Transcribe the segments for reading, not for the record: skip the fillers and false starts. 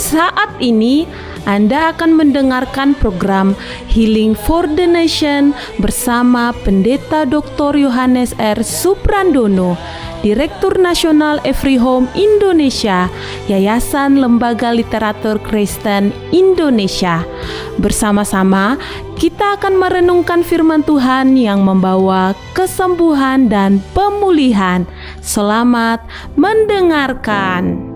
Saat ini Anda akan mendengarkan program Healing for the Nation bersama Pendeta Dr. Yohanes R. Suprandono, Direktur Nasional Every Home Indonesia, Yayasan Lembaga Literatur Kristen Indonesia. Bersama-sama kita akan merenungkan firman Tuhan yang membawa kesembuhan dan pemulihan. Selamat mendengarkan.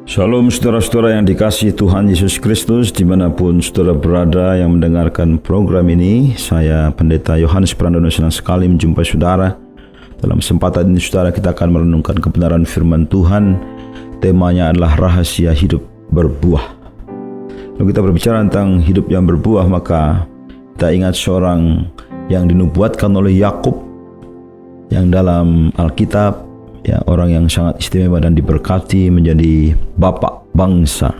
Shalom saudara-saudara yang dikasihi Tuhan Yesus Kristus, dimanapun saudara berada yang mendengarkan program ini. Saya Pendeta Yohanes Suprandono senang sekali menjumpai saudara. Dalam kesempatan ini saudara, kita akan merenungkan kebenaran firman Tuhan. Temanya adalah rahasia hidup berbuah. Kalau kita berbicara tentang hidup yang berbuah, maka kita ingat seorang yang dinubuatkan oleh Yakub, yang dalam Alkitab, ya, orang yang sangat istimewa dan diberkati menjadi bapak bangsa.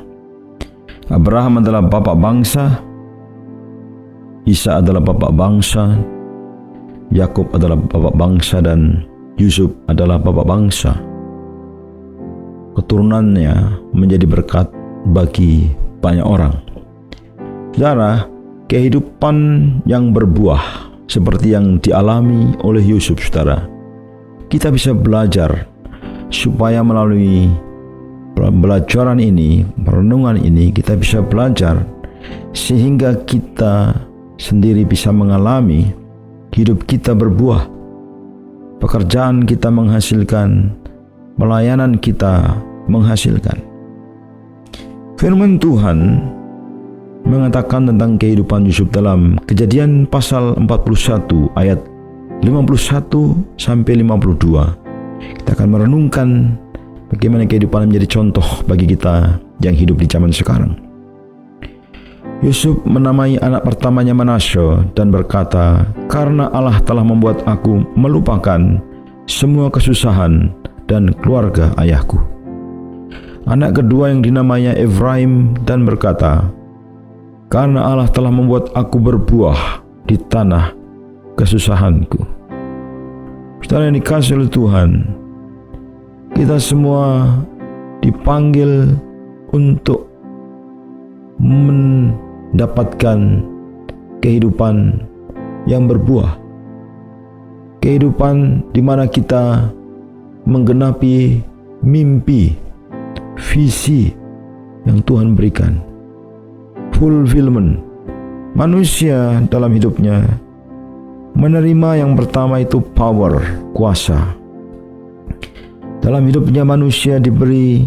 Abraham adalah bapak bangsa, Isa adalah bapak bangsa, Yakub adalah bapak bangsa, dan Yusuf adalah bapak bangsa. Keturunannya menjadi berkat bagi banyak orang. Saudara, kehidupan yang berbuah seperti yang dialami oleh Yusuf, saudara, kita bisa belajar supaya melalui pembelajaran ini, perenungan ini, kita bisa belajar sehingga kita sendiri bisa mengalami hidup kita berbuah, pekerjaan kita menghasilkan, pelayanan kita menghasilkan. Firman Tuhan mengatakan tentang kehidupan Yusuf dalam Kejadian pasal 41 ayat 51 sampai 52. Kita akan merenungkan bagaimana kehidupan menjadi contoh bagi kita yang hidup di zaman sekarang. Yusuf menamai anak pertamanya Manasye dan berkata, "Karena Allah telah membuat aku melupakan semua kesusahan dan keluarga ayahku." Anak kedua yang dinamainya Efraim dan berkata, "Karena Allah telah membuat aku berbuah di tanah kesusahanku." Saudara yang dikasihi oleh Tuhan, kita semua dipanggil untuk mendapatkan kehidupan yang berbuah. Kehidupan di mana kita menggenapi mimpi, visi yang Tuhan berikan. Fulfillment. Manusia dalam hidupnya menerima yang pertama itu power, kuasa. Dalam hidupnya manusia diberi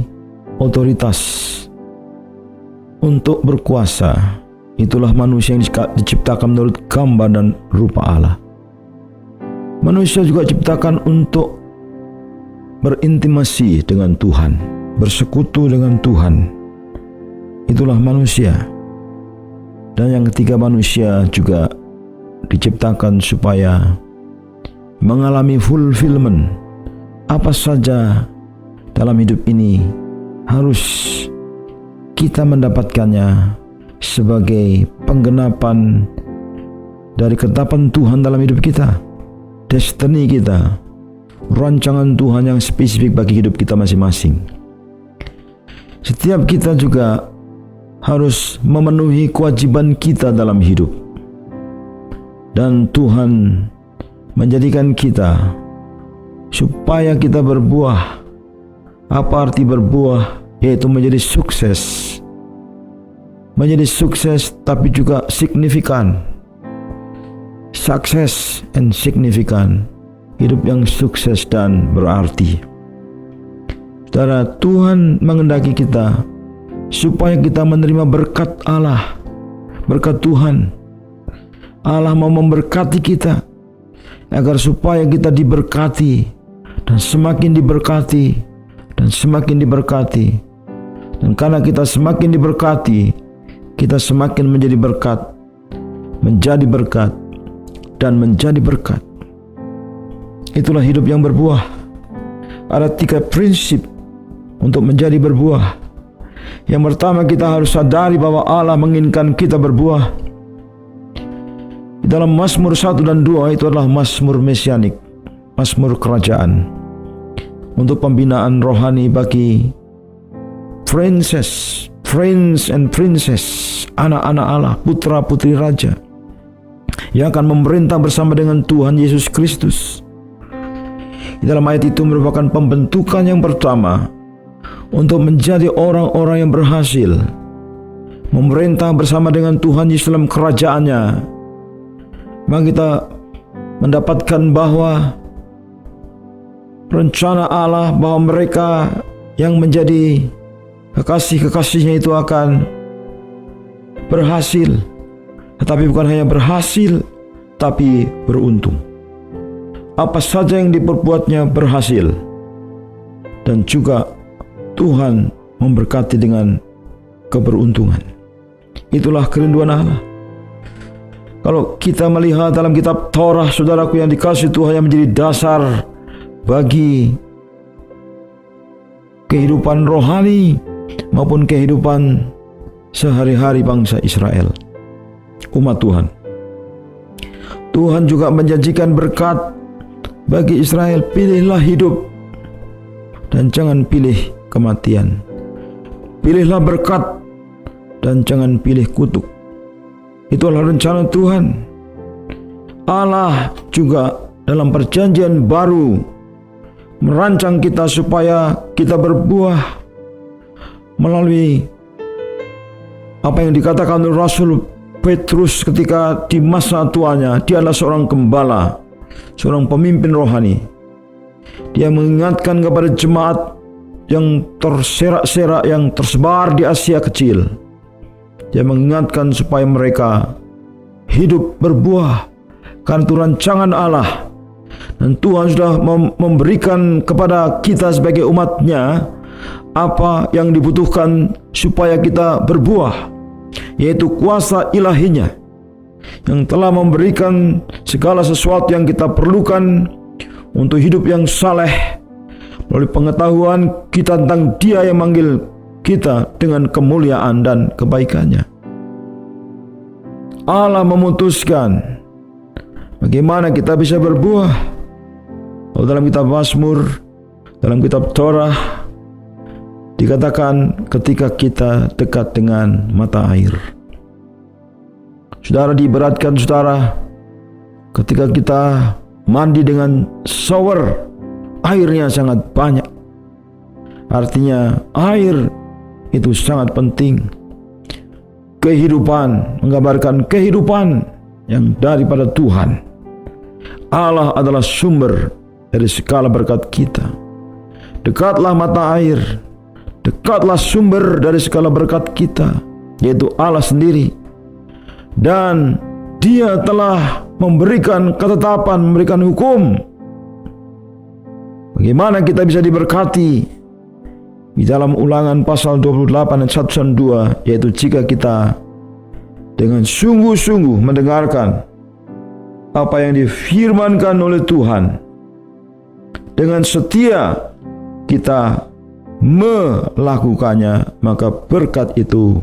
otoritas untuk berkuasa. Itulah manusia yang diciptakan menurut gambar dan rupa Allah. Manusia juga diciptakan untuk berintimasi dengan Tuhan, bersekutu dengan Tuhan. Itulah manusia. Dan yang ketiga, manusia juga diciptakan supaya mengalami fulfillment. Apa saja dalam hidup ini harus kita mendapatkannya sebagai penggenapan dari ketetapan Tuhan dalam hidup kita, destiny kita, rancangan Tuhan yang spesifik bagi hidup kita masing-masing. Setiap kita juga harus memenuhi kewajiban kita dalam hidup. Dan Tuhan menjadikan kita supaya kita berbuah. Apa arti berbuah? Yaitu menjadi sukses. Menjadi sukses tapi juga signifikan. Success and significant. Hidup yang sukses dan berarti. Saudara, Tuhan menghendaki kita supaya kita menerima berkat Allah, berkat Tuhan. Allah mau memberkati kita agar supaya kita diberkati dan semakin diberkati dan semakin diberkati. Dan karena kita semakin diberkati, kita semakin menjadi berkat, dan menjadi berkat. Itulah hidup yang berbuah. Ada 3 prinsip untuk menjadi berbuah. Yang pertama, kita harus sadari bahwa Allah menginginkan kita berbuah. Dalam Mazmur 1 dan 2 itu adalah Mazmur mesianik. Mazmur kerajaan untuk pembinaan rohani bagi prince and princess, anak-anak Allah, putra-putri raja yang akan memerintah bersama dengan Tuhan Yesus Kristus. Di dalam ayat itu merupakan pembentukan yang pertama untuk menjadi orang-orang yang berhasil memerintah bersama dengan Tuhan Yesus dalam kerajaannya. Maka kita mendapatkan bahwa rencana Allah bahwa mereka yang menjadi kekasih-kekasihnya itu akan berhasil. Tetapi bukan hanya berhasil, tapi beruntung. Apa saja yang diperbuatnya berhasil. Dan juga Tuhan memberkati dengan keberuntungan. Itulah kerinduan Allah. Kalau kita melihat dalam kitab Torah, saudaraku yang dikasihi Tuhan, yang menjadi dasar bagi kehidupan rohani maupun kehidupan sehari-hari bangsa Israel, umat Tuhan. Tuhan juga menjanjikan berkat bagi Israel. Pilihlah hidup dan jangan pilih kematian. Pilihlah berkat dan jangan pilih kutuk. Itulah rencana Tuhan. Allah juga dalam perjanjian baru merancang kita supaya kita berbuah melalui apa yang dikatakan oleh Rasul Petrus ketika di masa tuanya. Dia adalah seorang gembala, seorang pemimpin rohani. Dia mengingatkan kepada jemaat yang terserak-serak, yang tersebar di Asia Kecil. Dia mengingatkan supaya mereka hidup berbuah karena itu rancangan Allah. Dan Tuhan sudah memberikan kepada kita sebagai umatnya apa yang dibutuhkan supaya kita berbuah, yaitu kuasa ilahinya yang telah memberikan segala sesuatu yang kita perlukan untuk hidup yang saleh melalui pengetahuan kita tentang Dia yang manggil kita dengan kemuliaan dan kebaikannya. Allah memutuskan bagaimana kita bisa berbuah. Dalam kitab Mazmur, dalam kitab Torah dikatakan ketika kita dekat dengan mata air. Saudara, diibaratkan saudara ketika kita mandi dengan shower, airnya sangat banyak. Artinya air itu sangat penting. Kehidupan, menggambarkan kehidupan yang daripada Tuhan. Allah adalah sumber dari segala berkat kita. Dekatlah mata air, dekatlah sumber dari segala berkat kita, yaitu Allah sendiri. Dan Dia telah memberikan ketetapan, memberikan hukum bagaimana kita bisa diberkati. Di dalam Ulangan pasal 28 ayat 1 dan 2, yaitu jika kita dengan sungguh-sungguh mendengarkan apa yang difirmankan oleh Tuhan, dengan setia kita melakukannya, maka berkat itu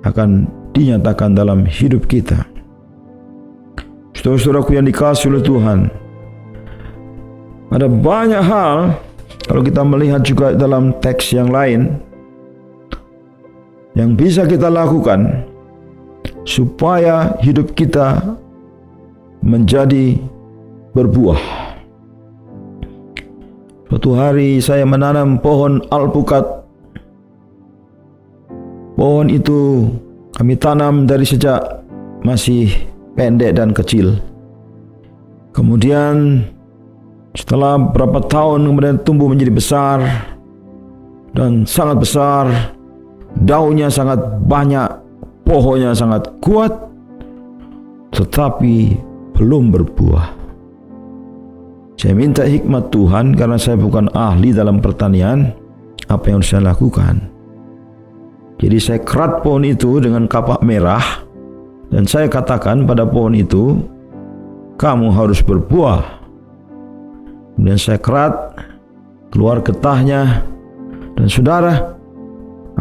akan dinyatakan dalam hidup kita. Saudara-saudaraku yang dikasihi oleh Tuhan, ada banyak hal kalau kita melihat juga dalam teks yang lain yang bisa kita lakukan supaya hidup kita menjadi berbuah. Suatu hari saya menanam pohon alpukat. Pohon itu kami tanam dari sejak masih pendek dan kecil. Kemudian setelah beberapa tahun kemudian tumbuh menjadi besar dan sangat besar. Daunnya sangat banyak, pohonnya sangat kuat, tetapi belum berbuah. Saya minta hikmat Tuhan karena saya bukan ahli dalam pertanian. Apa yang harus saya lakukan? Jadi saya kerat pohon itu dengan kapak merah dan saya katakan pada pohon itu, kamu harus berbuah. Kemudian saya kerat, keluar getahnya, dan saudara,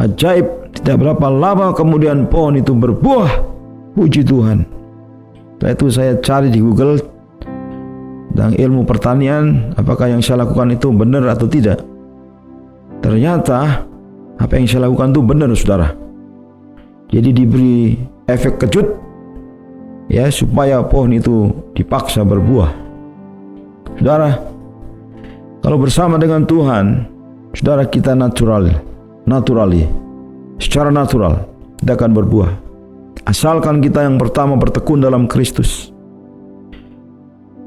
ajaib, tidak berapa lama kemudian pohon itu berbuah. Puji Tuhan. Setelah itu saya cari di Google tentang ilmu pertanian, apakah yang saya lakukan itu benar atau tidak. Ternyata apa yang saya lakukan itu benar, saudara. Jadi diberi efek kejut, ya, supaya pohon itu dipaksa berbuah. Saudara, kalau bersama dengan Tuhan, saudara, kita secara natural kita akan berbuah. Asalkan kita yang pertama bertekun dalam Kristus.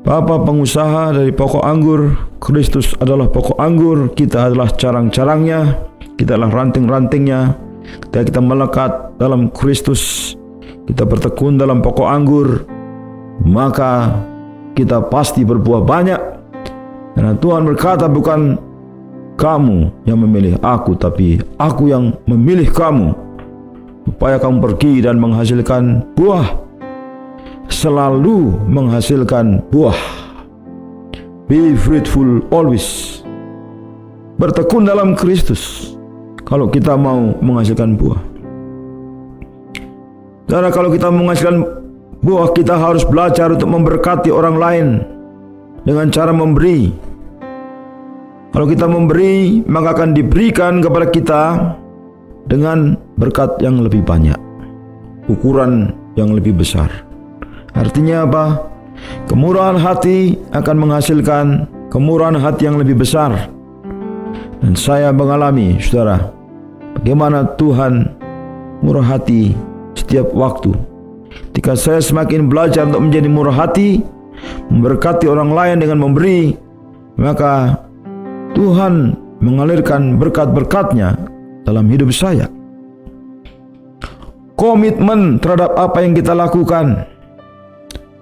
Bapa pengusaha dari pokok anggur, Kristus adalah pokok anggur, kita adalah carang-carangnya, kita adalah ranting-rantingnya. Ketika kita melekat dalam Kristus, kita bertekun dalam pokok anggur, maka kita pasti berbuah banyak. Karena Tuhan berkata, bukan kamu yang memilih aku, tapi aku yang memilih kamu, supaya kamu pergi dan menghasilkan buah. Selalu menghasilkan buah. Be fruitful always. Bertekun dalam Kristus kalau kita mau menghasilkan buah. Karena kalau kita menghasilkan buah, kita harus belajar untuk memberkati orang lain dengan cara memberi. Kalau kita memberi, maka akan diberikan kepada kita dengan berkat yang lebih banyak, ukuran yang lebih besar. Artinya apa? Kemurahan hati akan menghasilkan kemurahan hati yang lebih besar. Dan saya mengalami, saudara, bagaimana Tuhan murah hati setiap waktu. Ketika saya semakin belajar untuk menjadi murah hati, memberkati orang lain dengan memberi, maka Tuhan mengalirkan berkat-berkat-Nya dalam hidup saya. Komitmen terhadap apa yang kita lakukan.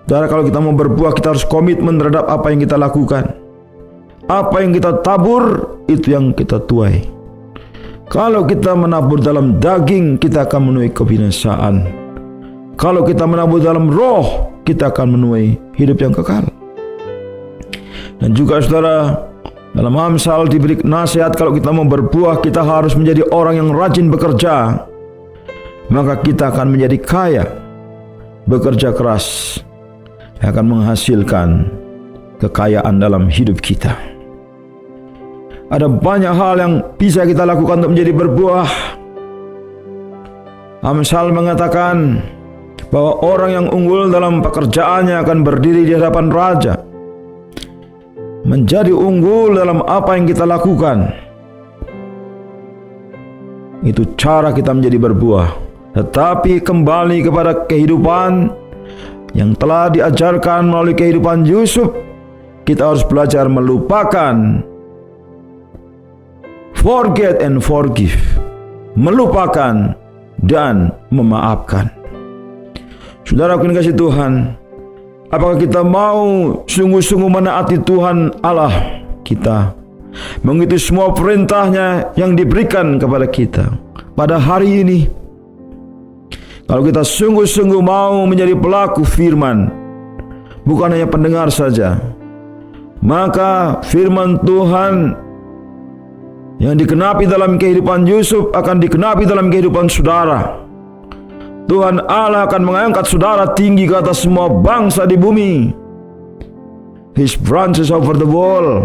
Saudara, kalau kita mau berbuah, kita harus komitmen terhadap apa yang kita lakukan. Apa yang kita tabur, itu yang kita tuai. Kalau kita menabur dalam daging, kita akan menuai kebinasaan. Kalau kita menabur dalam roh, kita akan menuai hidup yang kekal. Dan juga, saudara, dalam Amsal diberi nasihat, kalau kita mau berbuah, kita harus menjadi orang yang rajin bekerja. Maka kita akan menjadi kaya. Bekerja keras akan menghasilkan kekayaan dalam hidup kita. Ada banyak hal yang bisa kita lakukan untuk menjadi berbuah. Amsal mengatakan bahwa orang yang unggul dalam pekerjaannya akan berdiri di hadapan raja. Menjadi unggul dalam apa yang kita lakukan, itu cara kita menjadi berbuah. Tetapi kembali kepada kehidupan yang telah diajarkan melalui kehidupan Yusuf, kita harus belajar melupakan, forget and forgive, melupakan dan memaafkan. Saudara yang dikasihi Tuhan, apakah kita mau sungguh-sungguh menaati Tuhan Allah kita, mengikuti semua perintah-Nya yang diberikan kepada kita pada hari ini? Kalau kita sungguh-sungguh mau menjadi pelaku firman, bukan hanya pendengar saja, maka firman Tuhan yang dikenapi dalam kehidupan Yusuf akan dikenapi dalam kehidupan saudara. Tuhan Allah akan mengangkat saudara tinggi ke atas semua bangsa di bumi. His branches over the wall.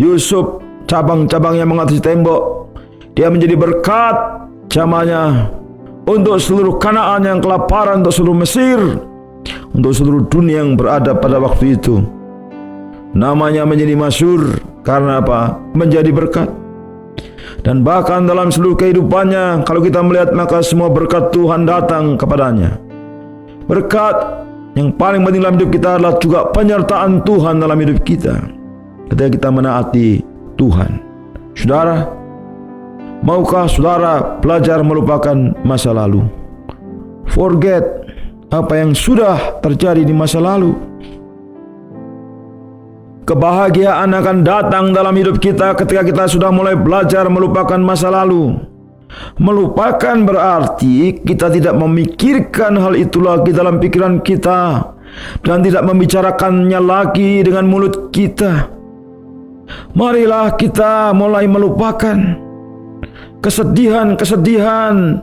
Yusuf, cabang-cabangnya mengatasi tembok. Dia menjadi berkat zamannya untuk seluruh Kanaan yang kelaparan, untuk seluruh Mesir, untuk seluruh dunia yang berada pada waktu itu. Namanya menjadi masyhur karena apa? Menjadi berkat. Dan bahkan dalam seluruh kehidupannya, kalau kita melihat, maka semua berkat Tuhan datang kepadanya. Berkat yang paling penting dalam hidup kita adalah juga penyertaan Tuhan dalam hidup kita ketika kita menaati Tuhan. Saudara, maukah saudara belajar melupakan masa lalu? Forget apa yang sudah terjadi di masa lalu. Kebahagiaan akan datang dalam hidup kita ketika kita sudah mulai belajar melupakan masa lalu. Melupakan berarti kita tidak memikirkan hal itu lagi dalam pikiran kita dan tidak membicarakannya lagi dengan mulut kita. Marilah kita mulai melupakan kesedihan-kesedihan,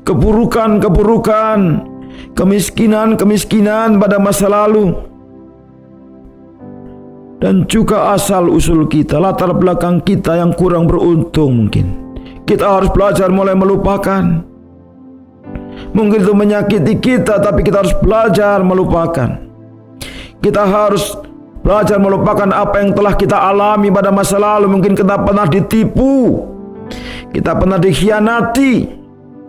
keburukan-keburukan, kemiskinan-kemiskinan pada masa lalu. dan juga asal-usul kita, latar belakang kita yang kurang beruntung mungkin. Kita harus belajar mulai melupakan. Mungkin itu menyakiti kita, tapi kita harus belajar melupakan. Kita harus belajar melupakan apa yang telah kita alami pada masa lalu. Mungkin kita pernah ditipu, kita pernah dikhianati.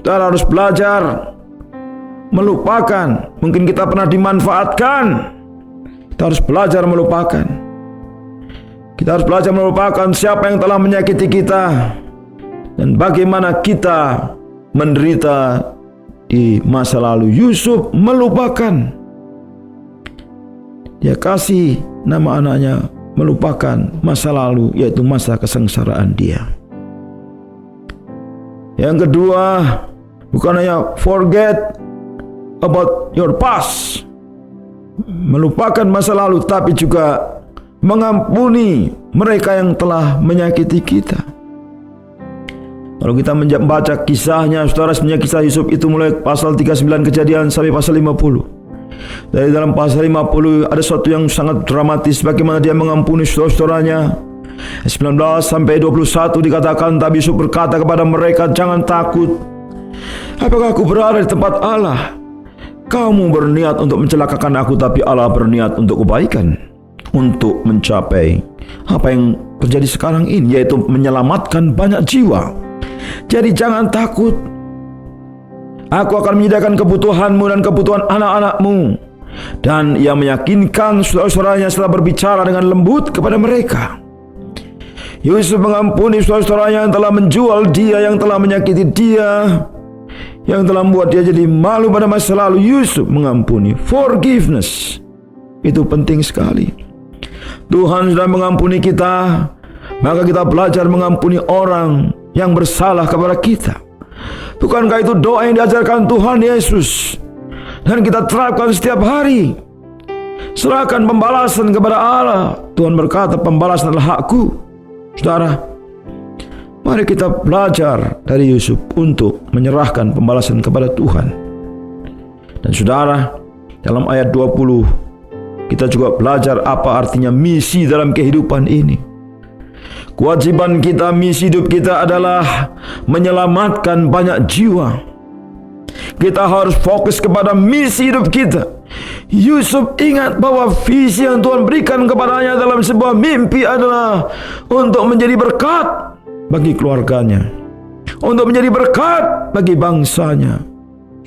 Kita harus belajar melupakan. Mungkin kita pernah dimanfaatkan. Kita harus belajar melupakan. Kita harus belajar melupakan siapa yang telah menyakiti kita dan bagaimana kita menderita di masa lalu. Yusuf melupakan. Dia kasih nama anaknya melupakan masa lalu, yaitu masa kesengsaraan dia. Yang kedua, bukan hanya forget about your past, melupakan masa lalu, tapi juga mengampuni mereka yang telah menyakiti kita. Kalau kita membaca kisahnya, saudara, sebenarnya kisah Yusuf itu mulai pasal 39 Kejadian sampai pasal 50. Dari dalam pasal 50 ada sesuatu yang sangat dramatis, bagaimana dia mengampuni saudara-saudaranya. 19 sampai 21 dikatakan, tapi Yusuf berkata kepada mereka, jangan takut. Apakah aku berada di tempat Allah? Kamu berniat untuk mencelakakan aku, tapi Allah berniat untuk kebaikan, untuk mencapai apa yang terjadi sekarang ini, yaitu menyelamatkan banyak jiwa. Jadi jangan takut. Aku akan menyediakan kebutuhanmu dan kebutuhan anak-anakmu. Dan ia meyakinkan saudara-saudaranya setelah berbicara dengan lembut kepada mereka. Yusuf mengampuni saudara-saudaranya yang telah menjual dia, yang telah menyakiti dia, yang telah membuat dia jadi malu pada masa lalu. Yusuf mengampuni. Forgiveness itu penting sekali. Tuhan sudah mengampuni kita, maka kita belajar mengampuni orang yang bersalah kepada kita. Bukankah itu doa yang diajarkan Tuhan Yesus dan kita terapkan setiap hari? Serahkan pembalasan kepada Allah. Tuhan berkata, pembalasan adalah hakku. Saudara, mari kita belajar dari Yusuf untuk menyerahkan pembalasan kepada Tuhan. Dan saudara, dalam ayat 20 kita juga belajar apa artinya misi dalam kehidupan ini. Kewajiban kita, misi hidup kita adalah menyelamatkan banyak jiwa. Kita harus fokus kepada misi hidup kita. Yusuf ingat bahwa visi yang Tuhan berikan kepadanya dalam sebuah mimpi adalah untuk menjadi berkat bagi keluarganya, untuk menjadi berkat bagi bangsanya.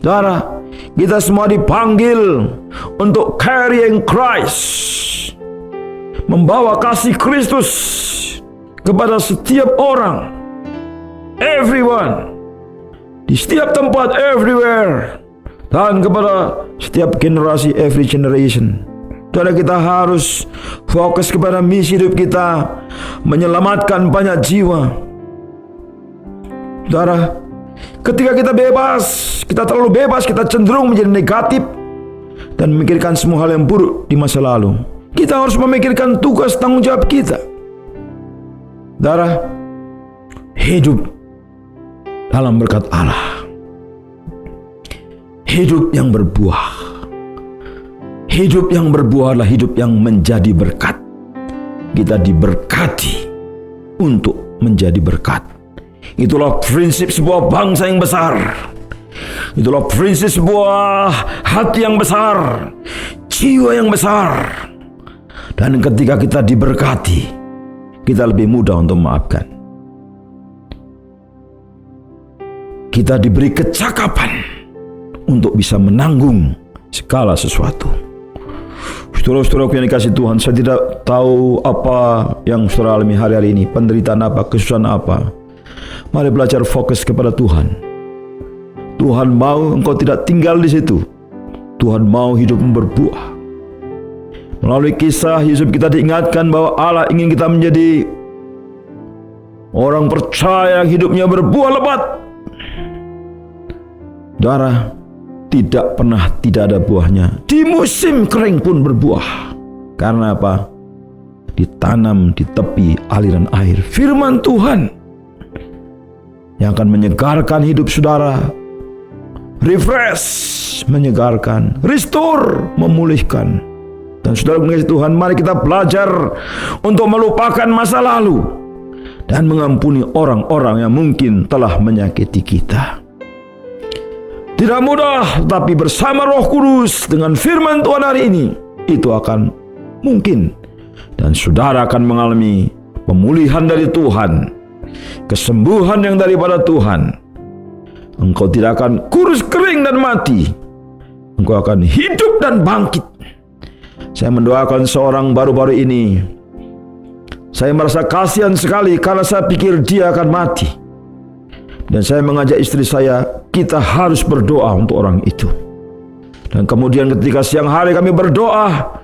Saudara, kita semua dipanggil untuk carrying Christ, membawa kasih Kristus kepada setiap orang, everyone, di setiap tempat, everywhere, dan kepada setiap generasi, every generation. Saudara, kita harus fokus kepada misi hidup kita, menyelamatkan banyak jiwa. Saudara, ketika kita bebas, kita terlalu bebas, kita cenderung menjadi negatif dan memikirkan semua hal yang buruk di masa lalu. Kita harus memikirkan tugas tanggung jawab kita. Saudara, hidup dalam berkat Allah, hidup yang berbuah. Hidup yang berbuah adalah hidup yang menjadi berkat. Kita diberkati untuk menjadi berkat. Itulah prinsip sebuah bangsa yang besar. Itulah prinsip sebuah hati yang besar, jiwa yang besar. Dan ketika kita diberkati, kita lebih mudah untuk memaafkan. Kita diberi kecakapan untuk bisa menanggung segala sesuatu. Saudara-saudaraku yang dikasihi Tuhan, saya tidak tahu apa yang saudara alami hari-hari ini, penderitaan apa, kesusahan apa. Mari belajar fokus kepada Tuhan. Tuhan mau engkau tidak tinggal di situ. Tuhan mau hidupmu berbuah. Melalui kisah Yusuf kita diingatkan bahwa Allah ingin kita menjadi orang percaya yang hidupnya berbuah lebat. Saudara, tidak pernah tidak ada buahnya. Di musim kering pun berbuah. Karena apa? Ditanam di tepi aliran air. Firman Tuhan yang akan menyegarkan hidup saudara. Refresh, menyegarkan. Restore, memulihkan. Dan saudara mengasihi Tuhan, mari kita belajar untuk melupakan masa lalu dan mengampuni orang-orang yang mungkin telah menyakiti kita. Tidak mudah, tapi bersama Roh Kudus dengan firman Tuhan hari ini, itu akan mungkin. Dan saudara akan mengalami pemulihan dari Tuhan, kesembuhan yang daripada Tuhan. Engkau tidak akan kurus kering dan mati. Engkau akan hidup dan bangkit. Saya mendoakan seorang baru-baru ini. Saya merasa kasihan sekali karena saya pikir dia akan mati. Dan saya mengajak istri saya, kita harus berdoa untuk orang itu. Dan kemudian ketika siang hari kami berdoa,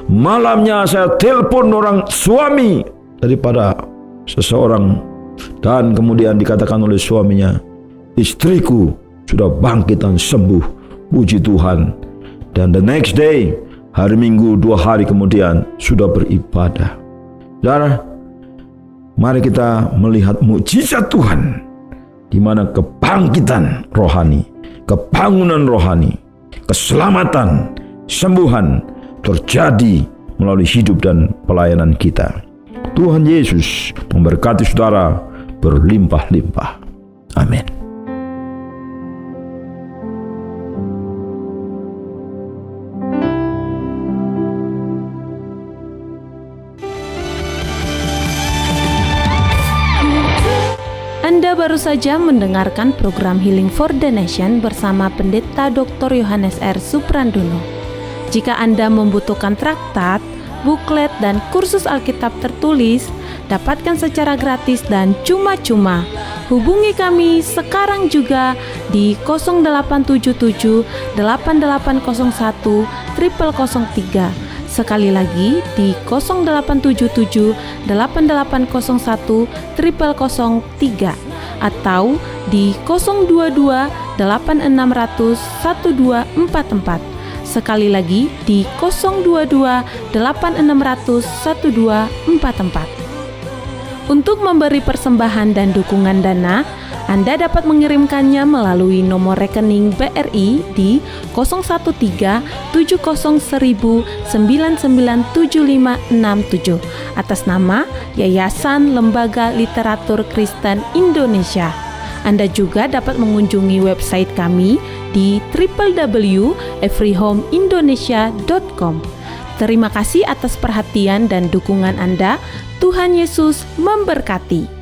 malamnya saya telepon orang suami daripada seseorang. Dan kemudian dikatakan oleh suaminya, istriku sudah bangkit dan sembuh, puji Tuhan. Dan the next day, hari Minggu 2 hari kemudian sudah beribadah. Saudara, mari kita melihat mukjizat Tuhan, di mana kebangkitan rohani, kebangunan rohani, keselamatan, sembuhan terjadi melalui hidup dan pelayanan kita. Tuhan Yesus memberkati saudara berlimpah-limpah. Amin. Anda baru saja mendengarkan program Healing for the Nation bersama Pendeta Dr. Yohanes R. Suprandono. Jika Anda membutuhkan traktat, buklet, dan kursus Alkitab tertulis, dapatkan secara gratis dan cuma-cuma. Hubungi kami sekarang juga di 0877 8801 0003. Sekali lagi di 0877 8801 0003 atau di 022 8600 1244. Sekali lagi di 022 8600 1244. Untuk memberi persembahan dan dukungan dana, Anda dapat mengirimkannya melalui nomor rekening BRI di 013 70 1000 997567 atas nama Yayasan Lembaga Literatur Kristen Indonesia. Anda juga dapat mengunjungi website kami di www.everyhomeindonesia.com. Terima kasih atas perhatian dan dukungan Anda. Tuhan Yesus memberkati.